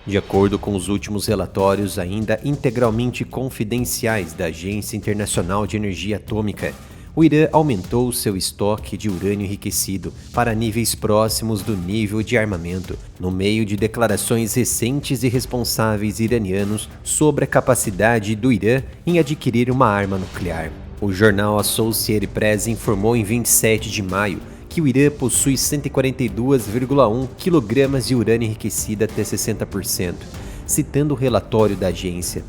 De acordo com os últimos relatórios ainda integralmente confidenciais da Agência Internacional de Energia Atômica, o Irã aumentou seu estoque de urânio enriquecido para níveis próximos do nível de armamento, no meio de declarações recentes de responsáveis iranianos sobre a capacidade do Irã em adquirir uma arma nuclear. O jornal Associated Press informou em 27 de maio que o Irã possui 142,1 kg de urânio enriquecido até 60%, citando o relatório da agência.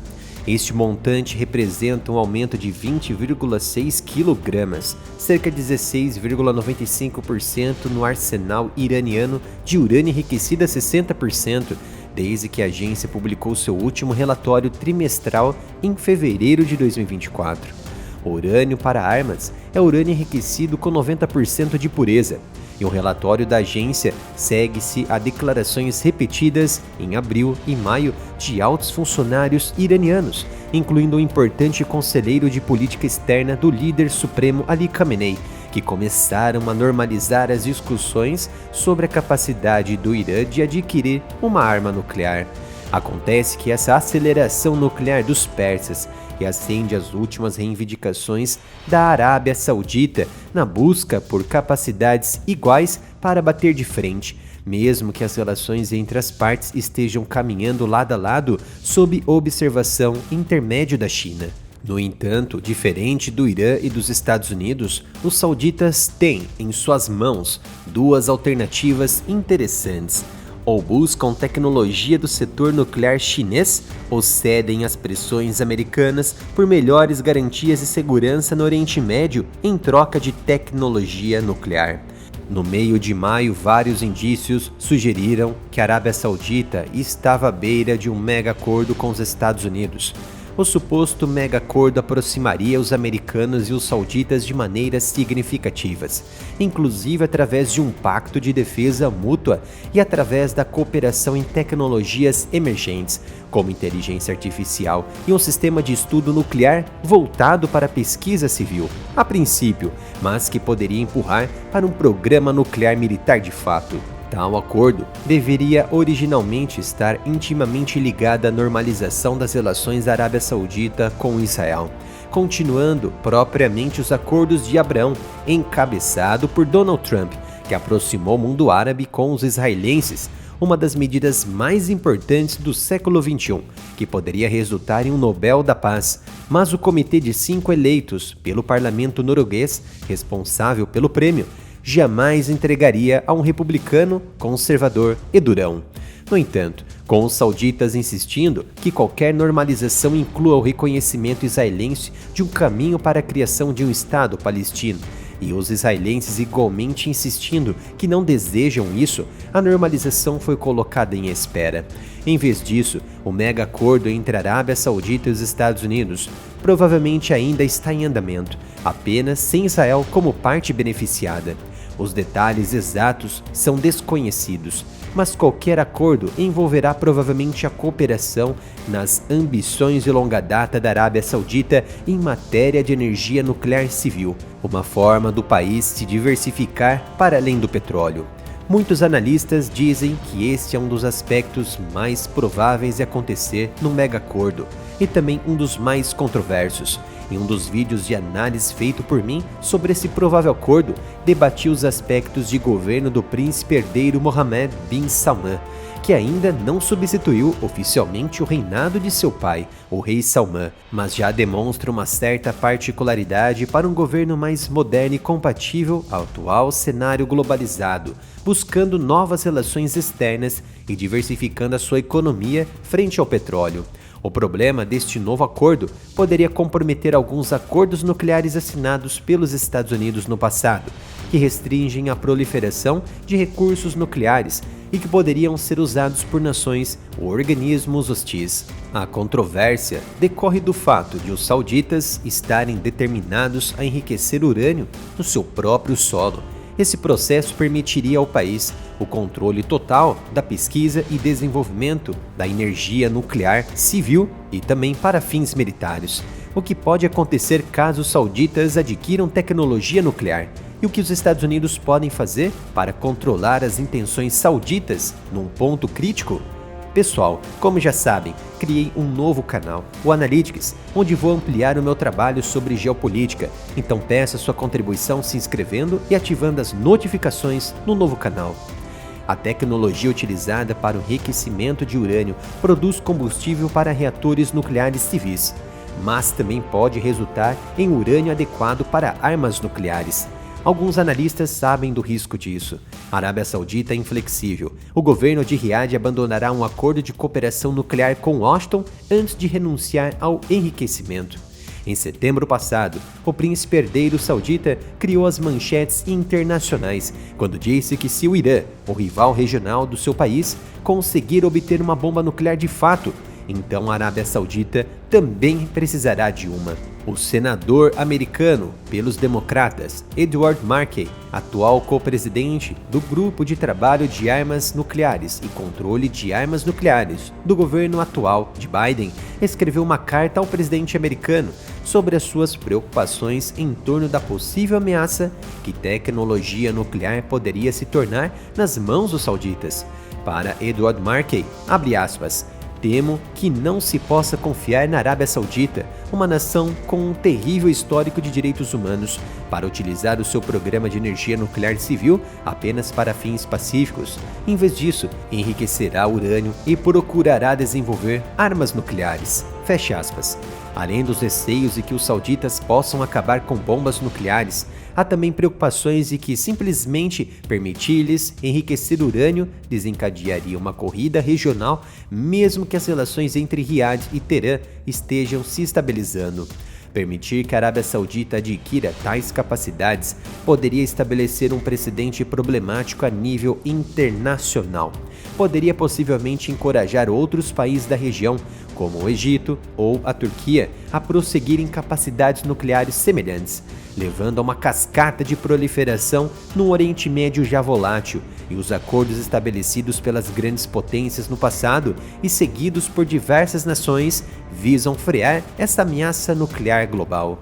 Este montante representa um aumento de 20,6 kg, cerca de 16,95% no arsenal iraniano de urânio enriquecido a 60%, desde que a agência publicou seu último relatório trimestral em fevereiro de 2024. O urânio para armas é urânio enriquecido com 90% de pureza, e o relatório da agência segue-se a declarações repetidas em abril e maio de altos funcionários iranianos, incluindo o importante conselheiro de política externa do líder supremo Ali Khamenei, que começaram a normalizar as discussões sobre a capacidade do Irã de adquirir uma arma nuclear. Acontece que essa aceleração nuclear dos persas reacende as últimas reivindicações da Arábia Saudita na busca por capacidades iguais para bater de frente, mesmo que as relações entre as partes estejam caminhando lado a lado sob observação intermédio da China. No entanto, diferente do Irã e dos Estados Unidos, os sauditas têm em suas mãos duas alternativas interessantes. Ou buscam tecnologia do setor nuclear chinês, ou cedem às pressões americanas por melhores garantias de segurança no Oriente Médio em troca de tecnologia nuclear. No meio de maio, vários indícios sugeriram que a Arábia Saudita estava à beira de um mega-acordo com os Estados Unidos. O suposto mega-acordo aproximaria os americanos e os sauditas de maneiras significativas, inclusive através de um pacto de defesa mútua e através da cooperação em tecnologias emergentes, como inteligência artificial e um sistema de estudo nuclear voltado para a pesquisa civil, a princípio, mas que poderia empurrar para um programa nuclear militar de fato. Tal acordo deveria originalmente estar intimamente ligado à normalização das relações da Arábia Saudita com Israel, continuando propriamente os acordos de Abraão, encabeçado por Donald Trump, que aproximou o mundo árabe com os israelenses, uma das medidas mais importantes do século XXI, que poderia resultar em um Nobel da Paz, mas o comitê de 5 eleitos pelo parlamento norueguês, responsável pelo prêmio, jamais entregaria a um republicano conservador e durão. No entanto, com os sauditas insistindo que qualquer normalização inclua o reconhecimento israelense de um caminho para a criação de um Estado palestino, e os israelenses igualmente insistindo que não desejam isso, a normalização foi colocada em espera. Em vez disso, o mega-acordo entre a Arábia Saudita e os Estados Unidos provavelmente ainda está em andamento, apenas sem Israel como parte beneficiada. Os detalhes exatos são desconhecidos, mas qualquer acordo envolverá provavelmente a cooperação nas ambições de longa data da Arábia Saudita em matéria de energia nuclear civil, uma forma do país se diversificar para além do petróleo. Muitos analistas dizem que este é um dos aspectos mais prováveis de acontecer no mega-acordo, e também um dos mais controversos. Em um dos vídeos de análise feito por mim sobre esse provável acordo, debati os aspectos de governo do príncipe herdeiro Mohammed bin Salman, que ainda não substituiu oficialmente o reinado de seu pai, o rei Salman, mas já demonstra uma certa particularidade para um governo mais moderno e compatível ao atual cenário globalizado, buscando novas relações externas e diversificando a sua economia frente ao petróleo. O problema deste novo acordo poderia comprometer alguns acordos nucleares assinados pelos Estados Unidos no passado, que restringem a proliferação de recursos nucleares e que poderiam ser usados por nações ou organismos hostis. A controvérsia decorre do fato de os sauditas estarem determinados a enriquecer urânio no seu próprio solo. Esse processo permitiria ao país o controle total da pesquisa e desenvolvimento da energia nuclear civil e também para fins militares, o que pode acontecer caso os sauditas adquiram tecnologia nuclear, e o que os Estados Unidos podem fazer para controlar as intenções sauditas num ponto crítico. Pessoal, como já sabem, criei um novo canal, o Analytics, onde vou ampliar o meu trabalho sobre geopolítica, então peço a sua contribuição se inscrevendo e ativando as notificações no novo canal. A tecnologia utilizada para o enriquecimento de urânio produz combustível para reatores nucleares civis, mas também pode resultar em urânio adequado para armas nucleares. Alguns analistas sabem do risco disso. A Arábia Saudita é inflexível. O governo de Riad abandonará um acordo de cooperação nuclear com Washington antes de renunciar ao enriquecimento. Em setembro passado, o príncipe herdeiro saudita criou as manchetes internacionais quando disse que se o Irã, o rival regional do seu país, conseguir obter uma bomba nuclear de fato, então a Arábia Saudita também precisará de uma. O senador americano pelos democratas, Edward Markey, atual co-presidente do Grupo de Trabalho de Armas Nucleares e Controle de Armas Nucleares do governo atual de Biden, escreveu uma carta ao presidente americano sobre as suas preocupações em torno da possível ameaça que tecnologia nuclear poderia se tornar nas mãos dos sauditas. Para Edward Markey, abre aspas, temo que não se possa confiar na Arábia Saudita, uma nação com um terrível histórico de direitos humanos, para utilizar o seu programa de energia nuclear civil apenas para fins pacíficos. Em vez disso, enriquecerá urânio e procurará desenvolver armas nucleares. Fecha aspas. Além dos receios de que os sauditas possam acabar com bombas nucleares, há também preocupações de que simplesmente permitir-lhes enriquecer urânio desencadearia uma corrida regional, mesmo que as relações entre Riad e Teherã estejam se estabilizando. Permitir que a Arábia Saudita adquira tais capacidades poderia estabelecer um precedente problemático a nível internacional. Poderia possivelmente encorajar outros países da região, como o Egito ou a Turquia, a prosseguirem capacidades nucleares semelhantes, levando a uma cascata de proliferação no Oriente Médio já volátil, e os acordos estabelecidos pelas grandes potências no passado e seguidos por diversas nações visam frear essa ameaça nuclear global.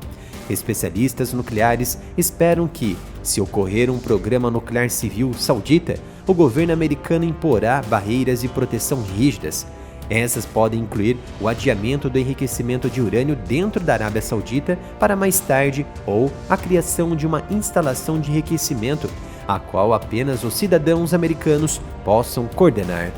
Especialistas nucleares esperam que, se ocorrer um programa nuclear civil saudita, o governo americano imporá barreiras de proteção rígidas. Essas podem incluir o adiamento do enriquecimento de urânio dentro da Arábia Saudita para mais tarde ou a criação de uma instalação de enriquecimento, a qual apenas os cidadãos americanos possam coordenar.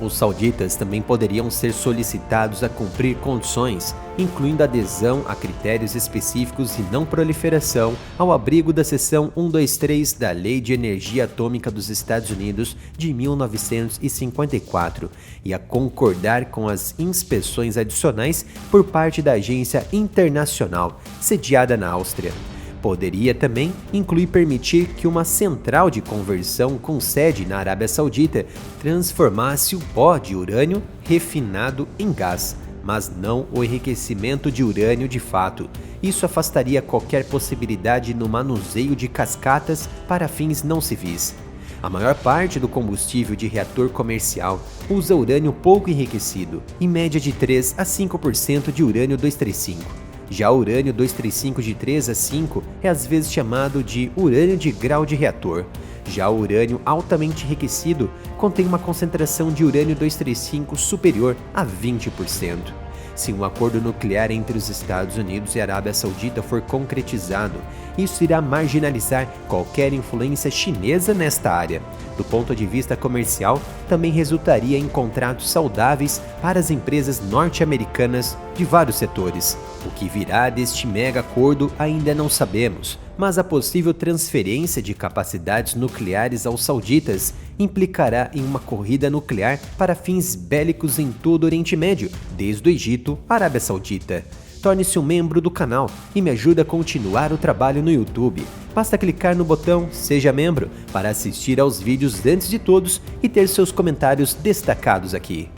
Os sauditas também poderiam ser solicitados a cumprir condições, incluindo adesão a critérios específicos de não proliferação ao abrigo da seção 123 da Lei de Energia Atômica dos Estados Unidos de 1954 e a concordar com as inspeções adicionais por parte da Agência Internacional, sediada na Áustria. Poderia também incluir permitir que uma central de conversão com sede na Arábia Saudita transformasse o pó de urânio refinado em gás, mas não o enriquecimento de urânio de fato. Isso afastaria qualquer possibilidade no manuseio de cascatas para fins não civis. A maior parte do combustível de reator comercial usa urânio pouco enriquecido, em média de 3 a 5% de urânio 235. Já o urânio 235 de 3 a 5 é às vezes chamado de urânio de grau de reator. Já o urânio altamente enriquecido contém uma concentração de urânio 235 superior a 20%. Se um acordo nuclear entre os Estados Unidos e a Arábia Saudita for concretizado, isso irá marginalizar qualquer influência chinesa nesta área. Do ponto de vista comercial, também resultaria em contratos saudáveis para as empresas norte-americanas de vários setores. O que virá deste mega acordo ainda não sabemos, mas a possível transferência de capacidades nucleares aos sauditas implicará em uma corrida nuclear para fins bélicos em todo o Oriente Médio, desde o Egito à Arábia Saudita. Torne-se um membro do canal e me ajude a continuar o trabalho no YouTube. Basta clicar no botão Seja Membro para assistir aos vídeos antes de todos e ter seus comentários destacados aqui.